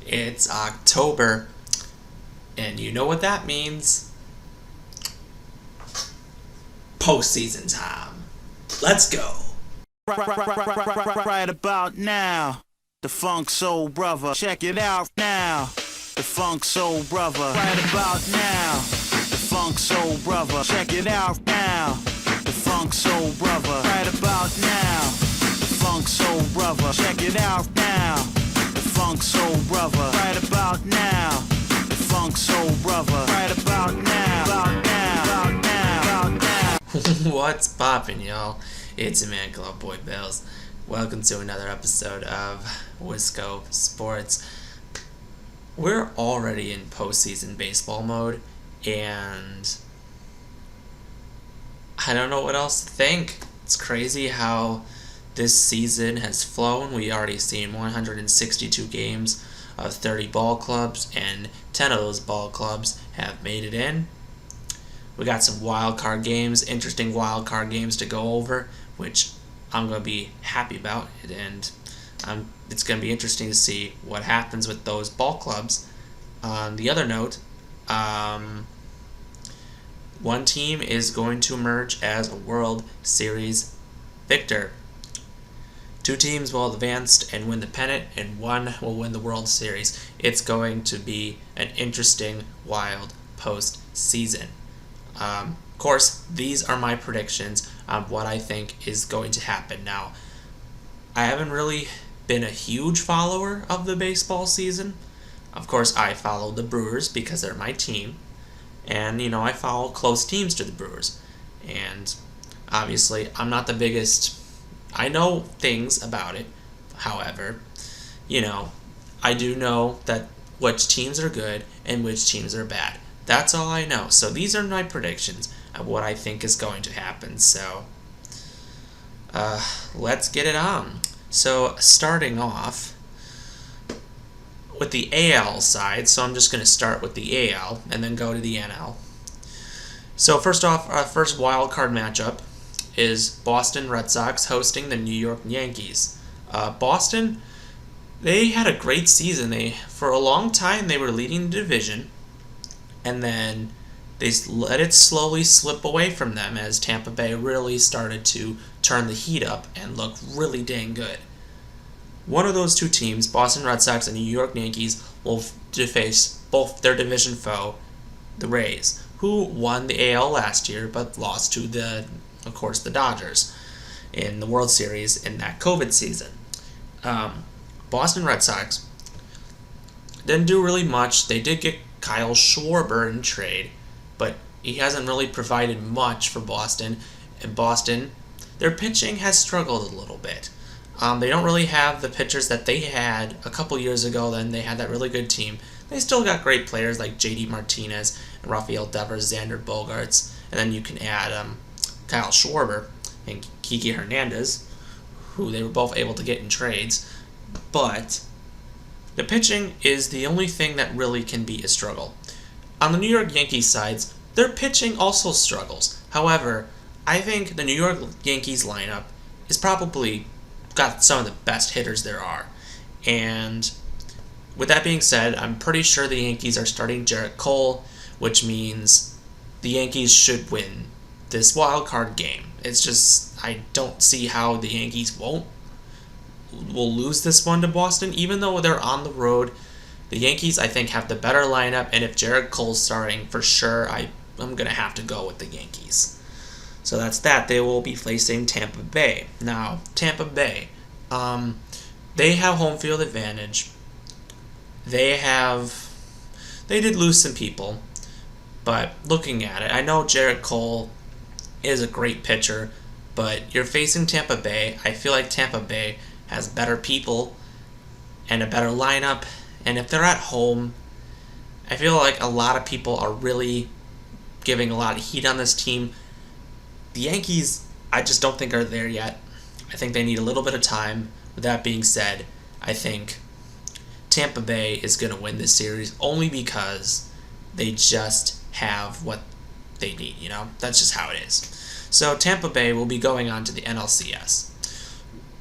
It's October, and you know what that means. Postseason time. Let's go. Right about now, the Funk Soul Brother. Check it out now. The Funk Soul Brother. Right about now, the Funk Soul Brother. Check it out now. The Funk Soul Brother. Right about now, the Funk Soul Brother. Check it out now. The Funk Soul Brother. Right about now, the Funk Soul Brother. Right about now. About now. About now. About now. What's poppin', y'all? It's your man, Club Boy Bells. Welcome to another episode of Wisco Sports. We're already in postseason baseball mode, and I don't know what else to think. It's crazy how this season has flown. We already seen 162 games of 30 ball clubs, and 10 of those ball clubs have made it in. We got some wild card games, interesting wild card games to go over, which I'm going to be happy about, and it's going to be interesting to see what happens with those ball clubs. On the other note, one team is going to emerge as a World Series victor. Two teams will advance and win the pennant, and one will win the World Series. It's going to be an interesting, wild postseason. Of course, these are my predictions on what I think is going to happen. Now, I haven't really been a huge follower of the baseball season. Of course, I follow the Brewers because they're my team. And, I follow close teams to the Brewers. And obviously, I'm not the biggest. I know things about it. However, I do know that which teams are good and which teams are bad. That's all I know. So these are my predictions of what I think is going to happen. So let's get it on. So starting off with the AL side, so I'm just going to start with the AL and then go to the NL. So first off, our first wild card matchup is Boston Red Sox hosting the New York Yankees. Boston, they had a great season. For a long time, they were leading the division, and then they let it slowly slip away from them as Tampa Bay really started to turn the heat up and look really dang good. One of those two teams, Boston Red Sox and New York Yankees, will face both their division foe, the Rays, who won the AL last year but lost to the Dodgers in the World Series in that COVID season. Boston Red Sox didn't do really much. They did get Kyle Schwarber in trade, but he hasn't really provided much for Boston. And Boston, their pitching has struggled a little bit. They don't really have the pitchers that they had a couple years ago. Then they had that really good team. They still got great players like J.D. Martinez, and Rafael Devers, Xander Bogaerts, and then you can add Kyle Schwarber and Kiki Hernandez, who they were both able to get in trades. But the pitching is the only thing that really can be a struggle. On the New York Yankees sides, their pitching also struggles. However, I think the New York Yankees lineup is probably got some of the best hitters there are. And with that being said, I'm pretty sure the Yankees are starting Jarrett Cole, which means the Yankees should win this wild card game. It's just, I don't see how the Yankees will lose this one to Boston, even though they're on the road. The Yankees, I think, have the better lineup, and if Jarrett Cole's starting, for sure, I'm going to have to go with the Yankees. So that's that. They will be facing Tampa Bay. Now, Tampa Bay, they have home field advantage. They did lose some people, but looking at it, I know Jarrett Cole is a great pitcher, but you're facing Tampa Bay. I feel like Tampa Bay has better people and a better lineup, and if they're at home, I feel like a lot of people are really giving a lot of heat on this team. The Yankees, I just don't think are there yet. I think they need a little bit of time. With that being said, I think Tampa Bay is going to win this series only because they just have what they need, That's just how it is. So Tampa Bay will be going on to the NLCS.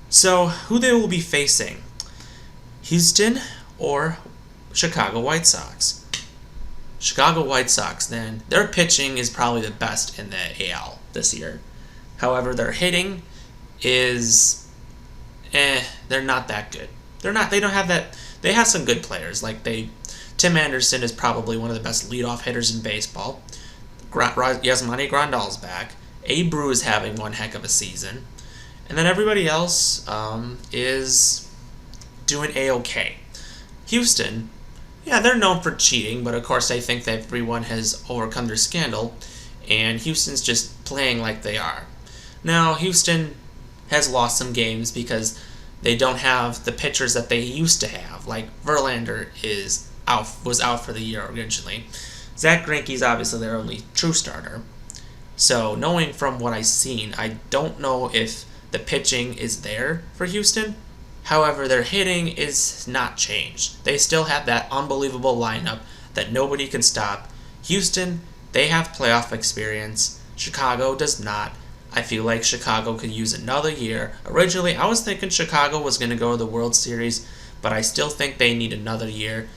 So who they will be facing? Houston or Chicago White Sox. Chicago White Sox, then, their pitching is probably the best in the AL this year. However, their hitting is, they're not that good. They don't have that. They have some good players. Tim Anderson is probably one of the best leadoff hitters in baseball. Yasmani Grandal's back. Abreu is having one heck of a season. And then everybody else is doing A-okay. Houston, yeah, they're known for cheating, but of course I think that everyone has overcome their scandal, and Houston's just playing like they are. Now, Houston has lost some games because they don't have the pitchers that they used to have. Like Verlander was out for the year originally. Zach Greinke's obviously their only true starter. So knowing from what I've seen, I don't know if the pitching is there for Houston. However, their hitting is not changed. They still have that unbelievable lineup that nobody can stop. Houston, they have playoff experience. Chicago does not. I feel like Chicago could use another year. Originally, I was thinking Chicago was going to go to the World Series, but I still think they need another year.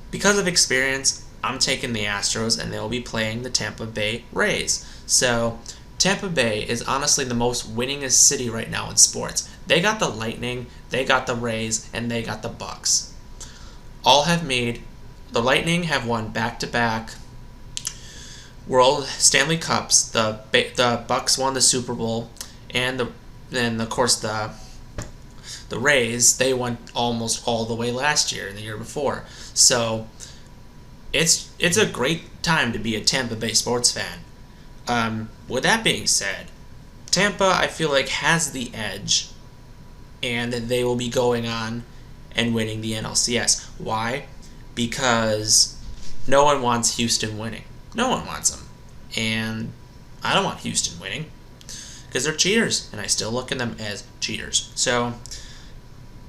Because of experience, I'm taking the Astros, and they'll be playing the Tampa Bay Rays. So, Tampa Bay is honestly the most winningest city right now in sports. They got the Lightning, they got the Rays, and they got the Bucks. The Lightning have won back-to-back World Stanley Cups. The Bucks won the Super Bowl, and of course the Rays, they went almost all the way last year and the year before. So it's a great time to be a Tampa Bay sports fan. With that being said, Tampa, I feel like, has the edge, and they will be going on and winning the NLCS. Why? Because no one wants Houston winning. No one wants them. And I don't want Houston winning because they're cheaters, and I still look at them as cheaters. So,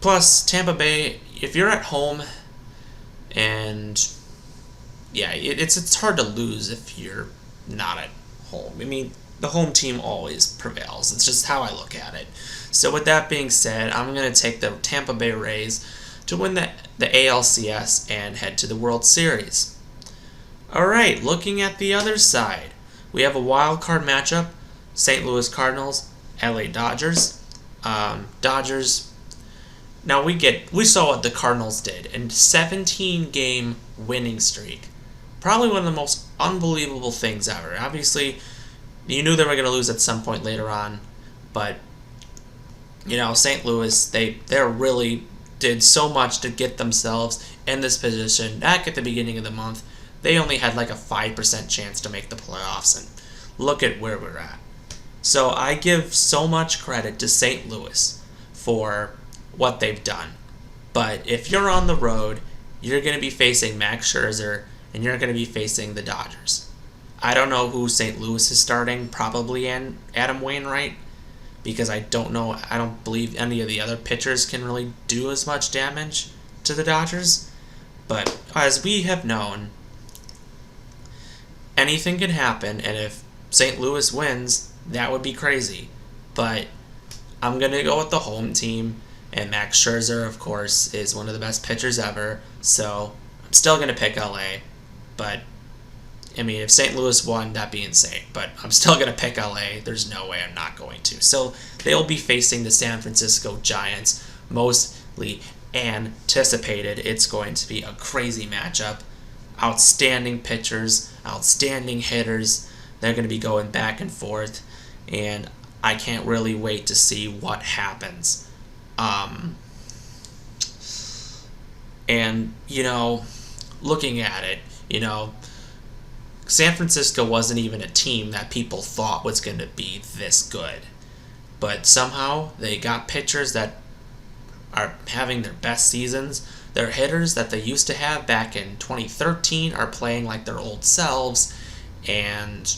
plus, Tampa Bay, if you're at home, and yeah, it's hard to lose if you're not at home. I mean, the home team always prevails. It's just how I look at it. So with that being said, I'm going to take the Tampa Bay Rays to win the ALCS and head to the World Series. Alright, looking at the other side, we have a wild card matchup, St. Louis Cardinals, LA Dodgers. Dodgers, now we saw what the Cardinals did in 17-game winning streak. Probably one of the most unbelievable things ever. Obviously, you knew they were going to lose at some point later on, but St. Louis, they really did so much to get themselves in this position. Back at the beginning of the month, they only had like a 5% chance to make the playoffs, and look at where we're at. So I give so much credit to St. Louis for what they've done. But if you're on the road, you're going to be facing Max Scherzer, and you're going to be facing the Dodgers. I don't know who St. Louis is starting, probably Adam Wainwright, because I don't believe any of the other pitchers can really do as much damage to the Dodgers. But as we have known, anything can happen, and if St. Louis wins, that would be crazy. But I'm going to go with the home team, and Max Scherzer, of course, is one of the best pitchers ever, so I'm still going to pick LA. But, I mean, if St. Louis won, that'd be insane. But I'm still going to pick LA. There's no way I'm not going to. So they'll be facing the San Francisco Giants, mostly anticipated. It's going to be a crazy matchup. Outstanding pitchers, outstanding hitters. They're going to be going back and forth, and I can't really wait to see what happens. And, looking at it, San Francisco wasn't even a team that people thought was going to be this good. But somehow they got pitchers that are having their best seasons. Their hitters that they used to have back in 2013 are playing like their old selves. And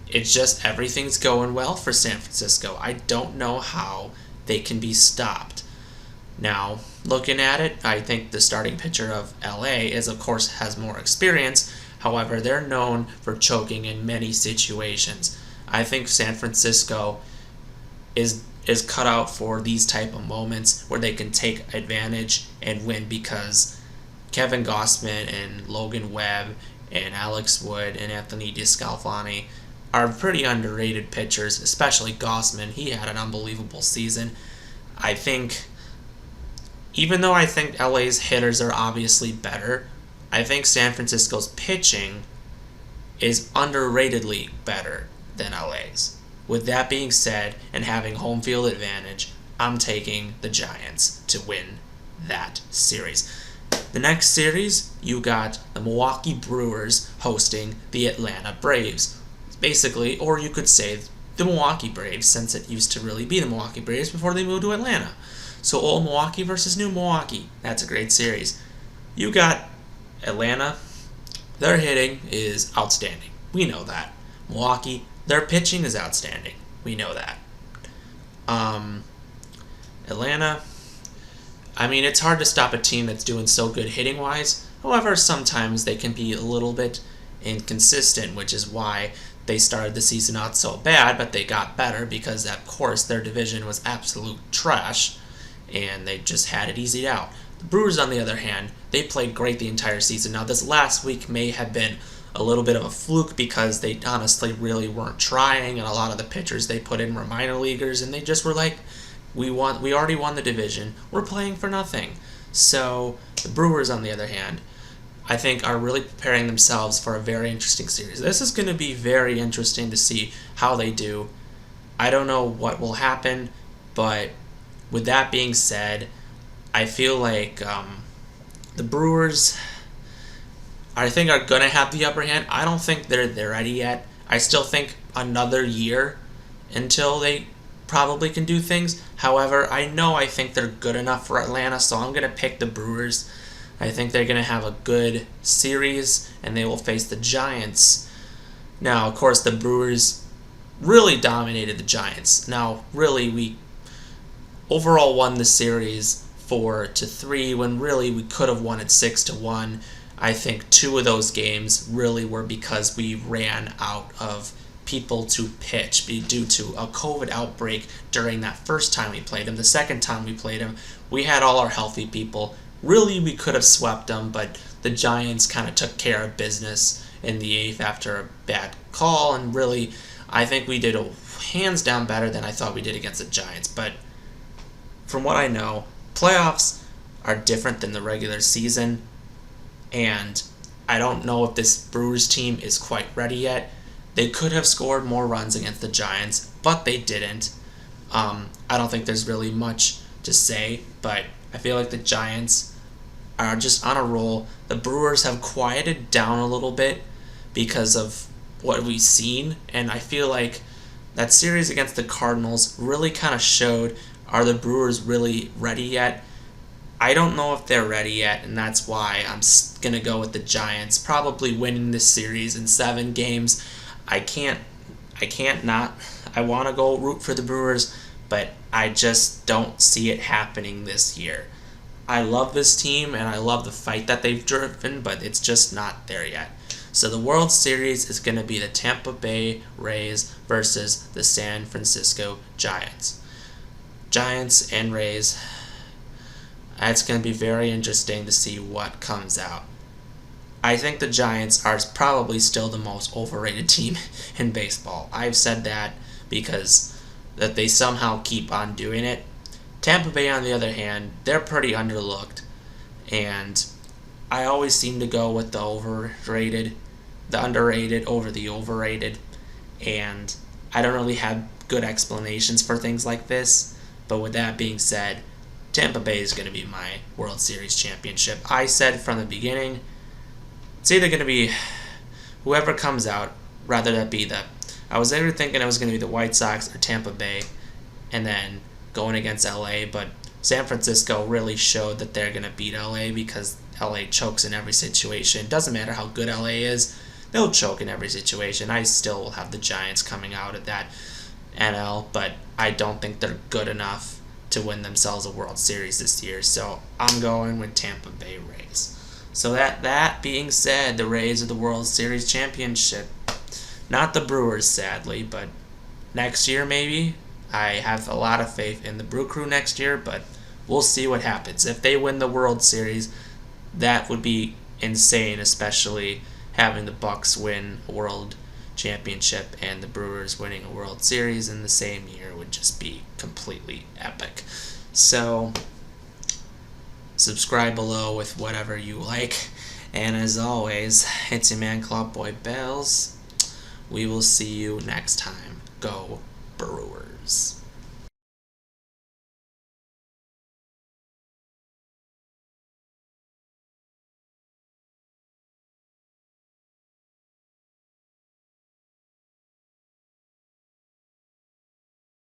it's just everything's going well for San Francisco. I don't know how they can be stopped. Now, looking at it, I think the starting pitcher of LA of course, has more experience. However, they're known for choking in many situations. I think San Francisco is cut out for these type of moments where they can take advantage and win, because Kevin Gausman and Logan Webb and Alex Wood and Anthony DeSclafani are pretty underrated pitchers, especially Gausman. He had an unbelievable season. I think, even though I think LA's hitters are obviously better, I think San Francisco's pitching is underratedly better than LA's. With that being said, and having home field advantage, I'm taking the Giants to win that series. The next series, you got the Milwaukee Brewers hosting the Atlanta Braves. Basically, or you could say the Milwaukee Braves, since it used to really be the Milwaukee Braves before they moved to Atlanta. So old Milwaukee versus new Milwaukee. That's a great series. You got Atlanta. Their hitting is outstanding. We know that. Milwaukee, their pitching is outstanding. We know that. Atlanta, I mean, it's hard to stop a team that's doing so good hitting-wise. However, sometimes they can be a little bit inconsistent, which is why they started the season out so bad, but they got better because, of course, their division was absolute trash, and they just had it eased out. The Brewers, on the other hand, they played great the entire season. Now, this last week may have been a little bit of a fluke because they honestly really weren't trying, and a lot of the pitchers they put in were minor leaguers, and they just were like, we already won the division. We're playing for nothing. So the Brewers, on the other hand, I think are really preparing themselves for a very interesting series. This is going to be very interesting to see how they do. I don't know what will happen, but with that being said, I feel like the Brewers, I think, are going to have the upper hand. I don't think they're ready yet. I still think another year until they probably can do things. However, I think they're good enough for Atlanta, so I'm going to pick the Brewers. I think they're going to have a good series, and they will face the Giants. Now, of course, the Brewers really dominated the Giants. Now, really, we overall won the series 4-3, when really we could have won it 6-1. I think 2 of those games really were because we ran out of people to pitch due to a COVID outbreak during that first time we played them. The second time we played them, we had all our healthy people. Really, we could have swept them, but the Giants kind of took care of business in the 8th after a bad call, and really, I think we did hands down better than I thought we did against the Giants. But from what I know, playoffs are different than the regular season, and I don't know if this Brewers team is quite ready yet. They could have scored more runs against the Giants, but they didn't. I don't think there's really much to say, but I feel like the Giants are just on a roll. The Brewers have quieted down a little bit because of what we've seen, and I feel like that series against the Cardinals really kind of showed, are the Brewers really ready yet? I don't know if they're ready yet, and that's why I'm going to go with the Giants, probably winning this series in 7 games. I can't not. I want to go root for the Brewers, but I just don't see it happening this year. I love this team, and I love the fight that they've driven, but it's just not there yet. So the World Series is going to be the Tampa Bay Rays versus the San Francisco Giants. Giants and Rays. It's going to be very interesting to see what comes out. I think the Giants are probably still the most overrated team in baseball. I've said that because that they somehow keep on doing it. Tampa Bay, on the other hand, they're pretty underlooked, and I always seem to go with the underrated over the overrated, and I don't really have good explanations for things like this. But with that being said, Tampa Bay is going to be my World Series championship. I said from the beginning, it's either going to be whoever comes out, rather that be I was either thinking it was going to be the White Sox or Tampa Bay, and then going against LA, but San Francisco really showed that they're going to beat LA because LA chokes in every situation. Doesn't matter how good LA is, they'll choke in every situation. I still will have the Giants coming out of that NL, but I don't think they're good enough to win themselves a World Series this year, so I'm going with Tampa Bay Rays. So that being said, the Rays are the World Series championship. Not the Brewers, sadly, but next year maybe. I have a lot of faith in the Brew Crew next year, but we'll see what happens. If they win the World Series, that would be insane, especially having the Bucks win a World Championship and the Brewers winning a World Series in the same year would just be completely epic. So subscribe below with whatever you like, and as always, it's your man Club Boy Bells. We will see you next time. Go Brewers.